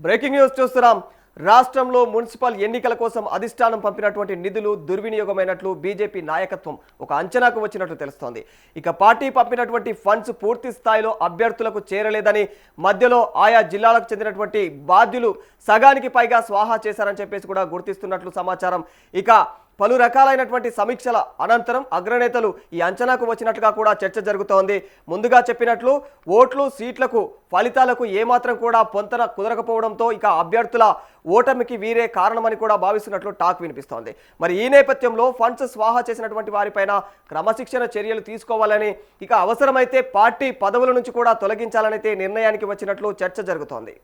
Breaking news చూస్తున్నాం. రాష్ట్రంలో municipal ఎన్నికల కోసం అధిష్టానం పంపినటువంటి నిధులు దుర్వినియోగమైనట్లు బీజేపీ నాయకత్వం ఒక అంచనాకు వచ్చినట్లు తెలుస్తోంది. ఇక పార్టీ పంపినటువంటి ఫండ్స్ పూర్తి స్థాయిలో అభ్యర్థులకు చేరలేదని, మధ్యలో ఆయా జిల్లాలకు చెందినటువంటి బాధ్యులు సగానికి పైగా స్వాహా చేశారని చెప్పేసి కూడా గుర్తిస్తున్నట్లు సమాచారం. ఇక పలు రకాలైనటువంటి సమీక్షల అనంతరం అగ్రనేతలు ఈ అంచనాకు వచ్చినట్లుగా కూడా చర్చ జరుగుతోంది. ముందుగా చెప్పినట్లు ఓట్లు సీట్లకు ఫలితాలకు ఏమాత్రం కూడా పొంతన కుదరకపోవడంతో ఇక అభ్యర్థుల ఓటమికి వీరే కారణమని కూడా భావిస్తున్నట్లు టాక్ వినిపిస్తోంది. మరి ఈ నేపథ్యంలో ఫండ్స్ స్వాహా చేసినటువంటి వారిపైన క్రమశిక్షణ చర్యలు తీసుకోవాలని, ఇక అవసరమైతే పార్టీ పదవుల నుంచి కూడా తొలగించాలనైతే నిర్ణయానికి వచ్చినట్లు చర్చ జరుగుతోంది.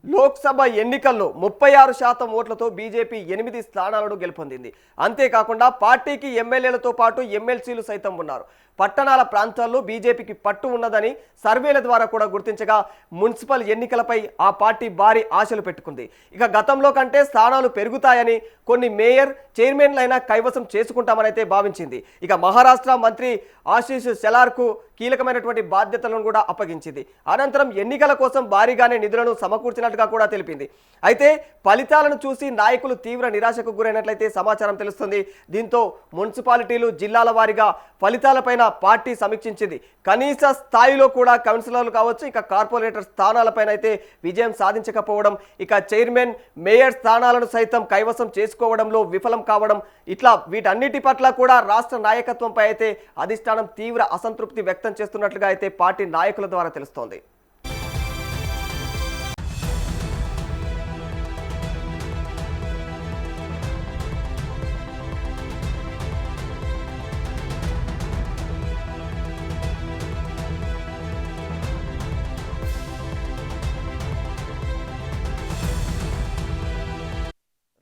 లోక్సభ ఎన్నికల్లో 36% ఓట్లతో బీజేపీ 8 స్థానాలను గెలుపొందింది. అంతేకాకుండా పార్టీకి ఎమ్మెల్యేలతో పాటు ఎమ్మెల్సీలు సైతం ఉన్నారు. పట్టణాల ప్రాంతాల్లో బీజేపీకి పట్టు ఉన్నదని సర్వేల ద్వారా కూడా గుర్తించగా మున్సిపల్ ఎన్నికలపై ఆ పార్టీ భారీ ఆశలు పెట్టుకుంది. ఇక గతంలో కంటే స్థానాలు పెరుగుతాయని, కొన్ని మేయర్ చైర్మన్లైనా కైవసం చేసుకుంటామని అయితే భావించింది. ఇక మహారాష్ట్ర మంత్రి ఆశీష్ శెలార్కు కీలకమైనటువంటి బాధ్యతలను కూడా అప్పగించింది. అనంతరం ఎన్నికల కోసం భారీగానే నిధులను సమకూర్చినట్టుగా కూడా తెలిపింది. అయితే ఫలితాలను చూసి నాయకులు తీవ్ర నిరాశకు గురైనట్లయితే సమాచారం తెలుస్తుంది. దీంతో మున్సిపాలిటీలు జిల్లాల వారీగా ఫలితాలపైన పార్టీ సమీక్షించింది. కనీస స్థాయిలో కూడా కౌన్సిలర్లు కావచ్చు, ఇక కార్పొరేటర్ స్థానాలపైన అయితే విజయం సాధించకపోవడం, ఇక చైర్మన్ మేయర్ స్థానాలను సైతం కైవసం చేసుకోవడంలో విఫలం కావడం, ఇట్లా వీటన్నిటి పట్ల కూడా రాష్ట్ర నాయకత్వంపై అయితే అధిష్టానం తీవ్ర అసంతృప్తి వ్యక్తం చేస్తున్నట్లుగా అయితే పార్టీ నాయకుల ద్వారా తెలుస్తోంది.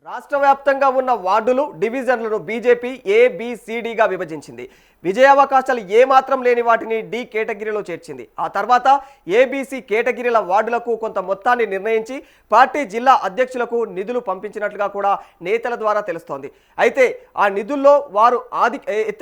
రాష్ట్ర వ్యాప్తంగా ఉన్న వార్డులు, డివిజన్లను బీజేపీ ఏబిసిడిగా విభజించింది. విజయావకాశాలు ఏమాత్రం లేని వాటిని డి కేటగిరీలో చేర్చింది. ఆ తర్వాత ఏబిసి కేటగిరీల వార్డులకు కొంత మొత్తాన్ని నిర్ణయించి పార్టీ జిల్లా అధ్యక్షులకు నిధులు పంపించినట్లుగా కూడా నేతల ద్వారా తెలుస్తోంది. అయితే ఆ నిధుల్లో వారు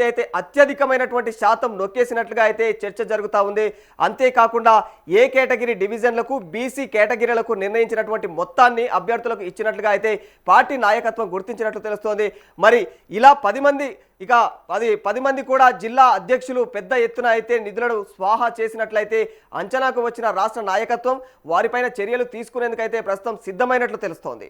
అయితే అత్యధికమైనటువంటి శాతం నొక్కేసినట్లుగా అయితే చర్చ జరుగుతూ ఉంది. అంతేకాకుండా ఏ కేటగిరీ డివిజన్లకు, బీసీ కేటగిరీలకు నిర్ణయించినటువంటి మొత్తాన్ని అభ్యర్థులకు ఇచ్చినట్లుగా అయితే పార్టీ నాయకత్వం గుర్తించినట్లు తెలుస్తోంది. మరి ఇలా 10 మంది కూడా జిల్లా అధ్యక్షులు పెద్ద ఎత్తున అయితే నిధులను స్వాహా చేసినట్లయితే అంచనాకు వచ్చిన రాష్ట్ర నాయకత్వం వారిపైన చర్యలు తీసుకునేందుకైతే ప్రస్తుతం సిద్ధమైనట్లు తెలుస్తోంది.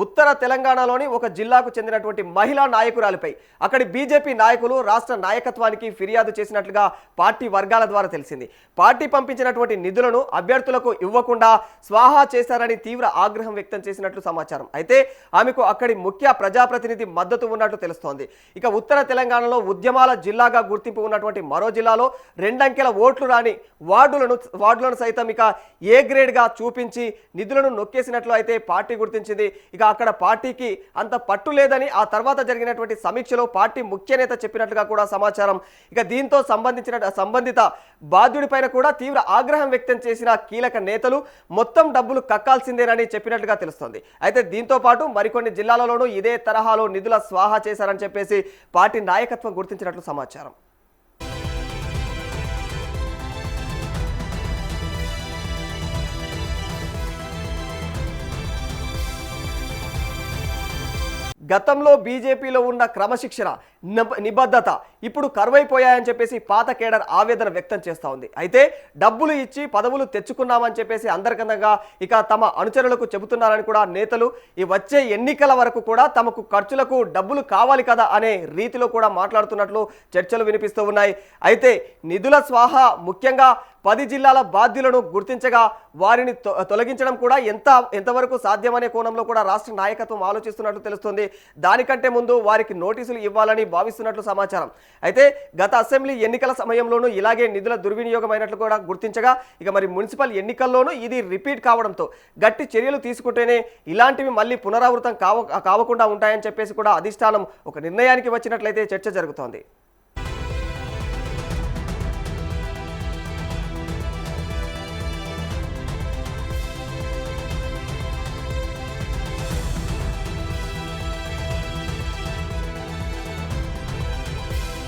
ఉత్తర తెలంగాణలోని ఒక జిల్లాకు చెందినటువంటి మహిళా నాయకురాలిపై అక్కడి బీజేపీ నాయకులు రాష్ట్ర నాయకత్వానికి ఫిర్యాదు చేసినట్లుగా పార్టీ వర్గాల ద్వారా తెలిసింది. పార్టీ పంపించినటువంటి నిధులను అభ్యర్థులకు ఇవ్వకుండా స్వాహా చేశారని తీవ్ర ఆగ్రహం వ్యక్తం చేసినట్లు సమాచారం. అయితే ఆమెకు అక్కడి ముఖ్య ప్రజాప్రతినిధి మద్దతు ఉన్నట్లు తెలుస్తోంది. ఇక ఉత్తర తెలంగాణలో ఉద్యమాల జిల్లాగా గుర్తింపు ఉన్నటువంటి మరో జిల్లాలో 2 అంకెల ఓట్లు రాని వార్డులను సైతం ఇక ఏ గ్రేడ్గా చూపించి నిధులను నొక్కేసినట్లు అయితే పార్టీ గుర్తించింది. ఇక అక్కడ పార్టీకి అంత పట్టు లేదని ఆ తర్వాత జరిగినటువంటి సమీక్షలో పార్టీ ముఖ్య నేత చెప్పినట్లుగా కూడా సమాచారం. ఇక దీంతో సంబంధిత బాధ్యుడిపైన కూడా తీవ్ర ఆగ్రహం వ్యక్తం చేసిన కీలక నేతలు మొత్తం డబ్బులు కక్కాల్సిందేనని చెప్పినట్లుగా తెలుస్తోంది. అయితే దీంతో పాటు మరికొన్ని జిల్లాలలోనూ ఇదే తరహాలో నిధుల స్వాహా చేశారని చెప్పేసి పార్టీ నాయకత్వం గుర్తించినట్లు సమాచారం. గతంలో బీజేపీలో ఉన్న క్రమశిక్షణ, నిబద్ధత ఇప్పుడు కరువైపోయాయని చెప్పేసి పాత కేడర్ ఆవేదన వ్యక్తం చేస్తూ ఉంది. అయితే డబ్బులు ఇచ్చి పదవులు తెచ్చుకున్నామని చెప్పేసి అందరికన్నా ఇక తమ అనుచరులకు చెబుతున్నారని కూడా నేతలు ఈ వచ్చే ఎన్నికల వరకు కూడా తమకు ఖర్చులకు డబ్బులు కావాలి కదా అనే రీతిలో కూడా మాట్లాడుతున్నట్లు చర్చలు వినిపిస్తూ ఉన్నాయి. అయితే నిధుల స్వాహా ముఖ్యంగా 10 జిల్లాల బాధ్యులను గుర్తించగా వారిని తొలగించడం కూడా ఎంతవరకు సాధ్యమనే కోణంలో కూడా రాష్ట్ర నాయకత్వం ఆలోచిస్తున్నట్లు తెలుస్తుంది. దానికంటే ముందు వారికి నోటీసులు ఇవ్వాలని భావిస్తున్నట్లు సమాచారం. అయితే గత అసెంబ్లీ ఎన్నికల సమయంలోనూ ఇలాగే నిధుల దుర్వినియోగం అయినట్లు కూడా గుర్తించగా ఇక మరి మున్సిపల్ ఎన్నికల్లోనూ ఇది రిపీట్ కావడంతో గట్టి చర్యలు తీసుకుంటేనే ఇలాంటివి మళ్ళీ పునరావృతం కావకుండా ఉంటాయని చెప్పేసి కూడా అధిష్టానం ఒక నిర్ణయానికి వచ్చినట్లయితే చర్చ జరుగుతోంది.